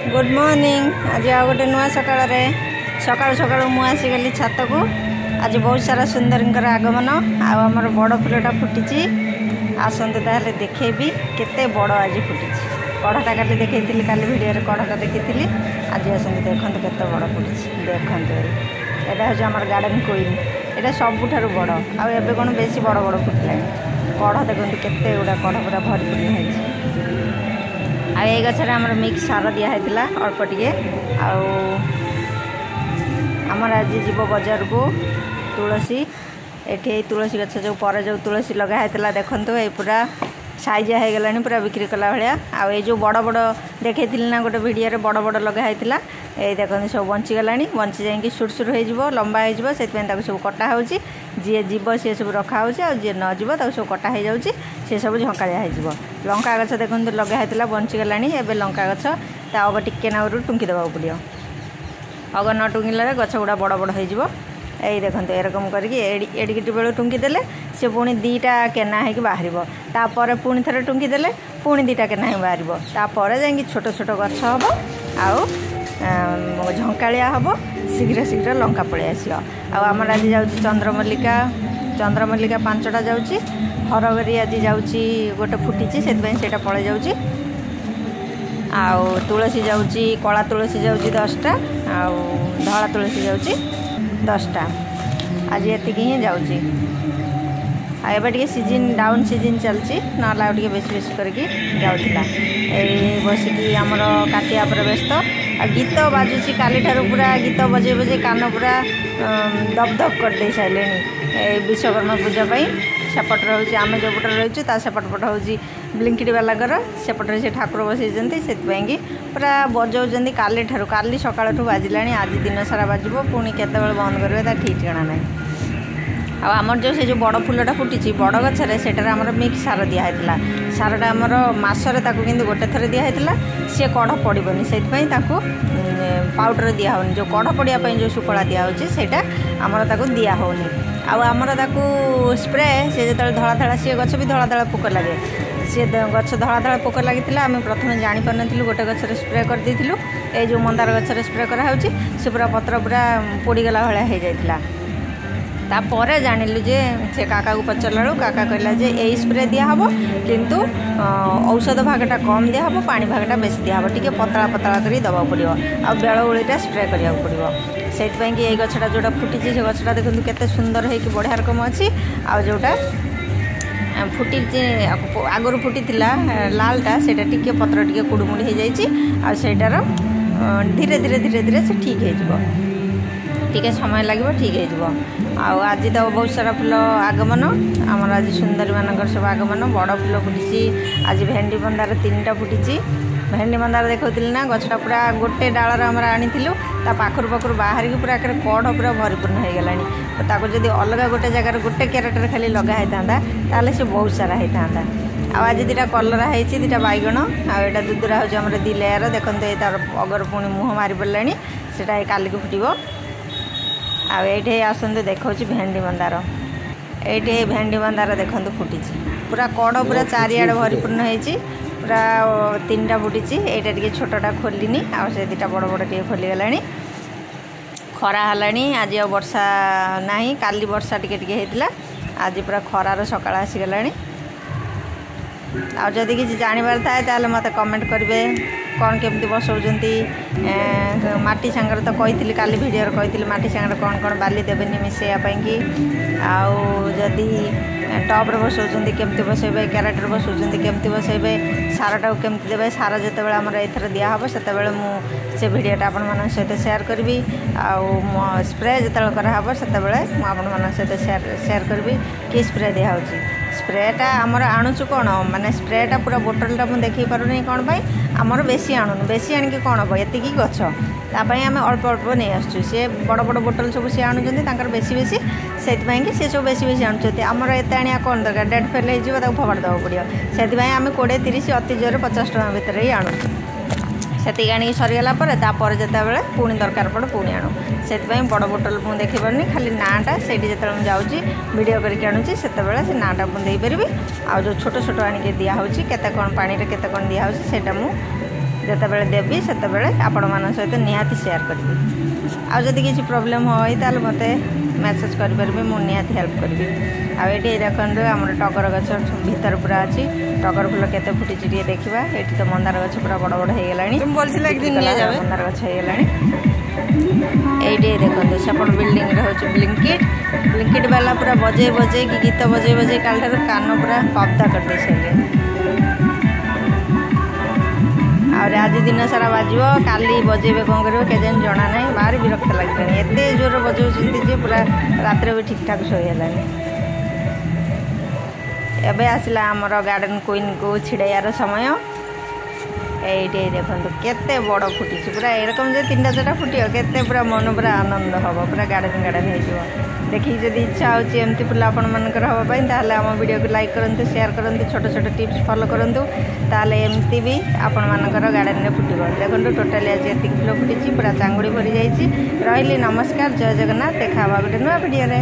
Good morning. आज आ गोटे नुआ सकाल सकाल सकाल मुझे छात को आज बहुत सारा सुंदर आगमन आमर बड़ फुलटा फुटी आसते ताले देखेबी केते बड़ आज फुटी कढ़टा काली देखी काली भिडियो कढ़टा देखी आज आसते देखते केते बड़ फुटी देखते यहाँ हूँ आम गार्डन क्वीन यहाँ सबुठ बड़ आबे कौन बेसी बड़ बड़ फुटला कढ़ देखते केते गुड़ा कढ़ पूरा भरपूर्ण होती आई गचर आम मिक्स सार दिखाई अल्प टे आमर आज जीव बजार को तुलसी ये तुलसी गछ जो पर जो तुलसी लगाई देखु ये पूरा साइजा हो गला पूरा बिक्री कला भाया आई जो बड़ बड़ देखी ना गोटे भिडियो बड़ बड़ लगाई ये देखते सब बंचीगला बंची जाकि सुर सुर हो लंबा हो सब कटा हो जी जीव सी सब रखा हो जी न जीव सब कटा हो जाऊँगी सी सब झंकाया हो लंका गछ देखो लगाई बंचीगला एवं लंका गछ अग टिके नागरू टुंकी देवा पड़ो अग न टुंकिले गछ गुड़ा बड़ बड़ हो यही देखते एरकम करके बेलू टुंकी देले सी पुणी दीटा केना हो बाहर तापर पुणी थे टुंकी देले पुणी दीटा केना हो बाहर तापर जा छोट छोट गछ हम आउ झंकालिया हम शीघ्र शीघ्र लंका पलि आस आमर आज जाऊँ चंद्रमल्लिका चंद्रमल्लिका 5टा जाऊँगी हरगरी आज जाऊँ गोटे फुटी से पलि जाऊँगी आउ तुलसी जाऊँगी कला तुलसी जाऊँगी 10टा आउ धला तुलसी जाऊँगी 10टा आज ये ही जाऊँगी एवं सीजन डाउन सीजन चलती ना बेसी बेसी करके जाऊला बसिकी आमर काटिया पर व्यस्त आ गीत बाजुची काली ठारू पूरा गीत बजे बजे कान पूरा दब दब कर दे सारे विश्वकर्मा पूजा सेपट रोचे आम जो पटे रही सेपट पट हूँ ब्लिंकिट वालागर सेपटे से ठाकुर बसई से पूरा बजाऊँ काली ठारू काली सकाल बाजिला आज दिन सारा बाजब पुणी केतबेले बंद करेंगे ठीक ठिकाना ना आमर जो से जो बड़ फुलटा फुटी बड़ गचर से मिक्स सार दिखाई सारटा आमर मसरे कि गोटे थर दिखाई सी कढ़ पड़ोनी से पाउडर दिया होनी जो कढ़ पड़ापी जो सुफला दिखाई से आमर दिया होनी आमर स्प्रे से जो धला धला सी गच भी धला धला पोक लगे सी गच धला धला पोक लगी आम प्रथम जापर नु गोटे गचर स्प्रे कर देलु ये जो मंदार गचर स्प्रे कराऊँगी से पूरा पत्र पूरा पोड़गला भाया हो जाता तापर जानिलु जे से काका को पचारा काका कहला जे यही स्प्रे दिहब किंतु औषध भागटा कम दिहब पानी भागटा बेसी दिहब टी पतला पतला कर दवा पड़ो आ बेल उड़ीटा स्प्रे करा पड़ो से ये गछटा जोटा फुटी से गछटा देखो केते सुंदर है कि बढ़िया रकम अच्छी आ जोटा फुटी आगुरी फुटी लालटा से टी पत्र टी कुड़मुड़ी हो जाटार धीरे धीरे धीरे धीरे से ठीक हो टिके समय लगे ठीक हो आज तो बहुत सारा फुल आगमन आमर आज सुंदरी मानकर सब आगमन बड़ फुल फुटी आज भेंडी मंदार 3टा फुटी भेंडी मंदार देखा ना गछटा पूरा गोटे डालर आम आनी पाखर पाखर बाहर की पूरा कढ़ पूरा भरपूर्ण हो गला जब अलग गोटे जगार गोटे क्यारेटर खाली लगाई था से बहुत सारा होता आज 2टा कलरा है 2टा बैगण आटा दुदुरा हूँ 2 लेयर देखते तार अगर पुणी मुह मारी पड़ा से काली को फुटो आठे आसते देखा भेंडी मंदार ये भेंडी मंदार देखते फुटी पूरा कढ़ पूरा चारिआडे भरपूर्ण हो पूरा 3टा फुटी यहाँ टे छोटा खोलनी से 2टा बड़ बड़ टे खोलीगला खरा है आज वर्षा ना काली वर्षा टिके होता आज पूरा खरार सकाळ आसीगला आदि किसी जानवर थाए मत कमेंट करेंगे कौन केमती बसौंती माटी सांगर तो कही काली भिडियो कही माटी सांगर कौन कौन बाली देवेनि मिसेयापाई कि आदि टब्रे बसौंती केमती बसैबे क्यारेटर बसौंती केमती बसैबे सारटा केमती देवे सार जिते बड़े आमर एथर दिहब से से भिडियोटा आपण मान सहित शेयर करी स्प्रे जो कराहब से आपण सहित शेयर करी कि स्प्रे दिखाऊँ स्प्रेटा आमर आणुचु कौन माने स्प्रेटा पूरा बोटलटा मुझे देखी पारूनी कौन पाई आमर बेसी आणुनु बेसी आणिकी कौन हम एतिकी गछ तापाई आम अल्प अल्प नहीं आसुँ सी बड़ बड़ बोटल सब सी आणुचंती बेसी बेसी से सी सब बेसी बेसी आणुचंती आमर एत आनिया कौन दरकार डेट फेल हो फबाड़ देवा पड़ो से आम 20-30 अति जोर 50 टଙ୍କା भितर ही आणु से आनिक सरीगला तापर जितेबाला पुणी दरकार पड़े पुणी आणु से बड़ बोटल मुझे देखी पारनी खाली नाटा से जो जाऊँगी वीडियो करके आणुची से नाटा मुझे देपारि आ जो छोट छोट आनिक दिहूँ केते कौन पानी केते कौन दिहूँ से ଯେତେବେଳେ ଦେବି ସେତେବେଳେ ଆପଣମାନଙ୍କ ସହିତ ନିହାତି ସେୟାର କରିବି। ଆଉ ଯଦି କିଛି ପ୍ରୋବ୍ଲେମ୍ ହୁଏ ତାହେଲେ ମୋତେ ମେସେଜ୍ କରିପାରିବେ, ମୁଁ ନିହାତି ହେଲ୍ପ କରିବି। ଆଉ ଏଠି ଦେଖନ୍ତୁ ଆମର ଟଗର ଗଛ ଭିତରେ ପୁରା ଅଛି। ଟଗର ଫୁଲ କେତେ ଫୁଟିଛି ଟିକେ ଦେଖିବା। ଏଠି ତ ମନ୍ଦାର ଗଛ ପୁରା ବଡ଼ ବଡ଼ ହେଇଗଲାଣି, ମନ୍ଦାର ଗଛ ହେଇଗଲାଣି। এইটি দেখুন সেপট বিল্ডিং হচ্ছে ব্লিঙ্কিট বালা পুরা বজেই বজেইকি গীত বজেই বজেই কালঠার কান পুরা কব্দা କରିଦେଇ ସାରିଲେଣି। ଆହୁରି ଆଜି ଦିନ ସାରା ବାଜିବ, କାଲି ବଜେଇବେ କ'ଣ କରିବ କେଜାଣି ଜଣା ନାହିଁ। ଭାରି ବିରକ୍ତ ଲାଗିଲାଣି, ଏତେ ଜୋରରେ ବଜଉଛନ୍ତି ଯେ ପୁରା ରାତିରେ ବି ଠିକ୍ ଠାକ୍ ଶୋଇ ହେଲାନି। ଏବେ ଆସିଲା ଆମର ଗାର୍ଡେନ କୁଇନ୍କୁ ଛିଡ଼େଇବାର ସମୟ। এইটি দেখুন কেতে বড় ফুটিছে পুরা এরকম যে 3-4টা ফুটিও কেতে পুরা মন পুরা আনন্দ হব, পুরা গার্ডেন হয়ে দেখি যদি ইচ্ছা হচ্ছে এমতি ফুল আপনার হওয়া তাহলে আমার ভিডিওকে লাইক করতে শেয়ার করতে ছোট ছোট টিপস ফলো করতু, তাহলে এমতি भी আপনার গার্ডেন ফুটব। দেখুন টোটালি আজ এত ফুল ফুটিছি, পুরা চাঙ্গুড়ি ভরি যাই। রহিলি, নমস্কার, জয় জগন্নাথ। দেখা হওয়া গোটে নূଆ ভিডিଓରେ।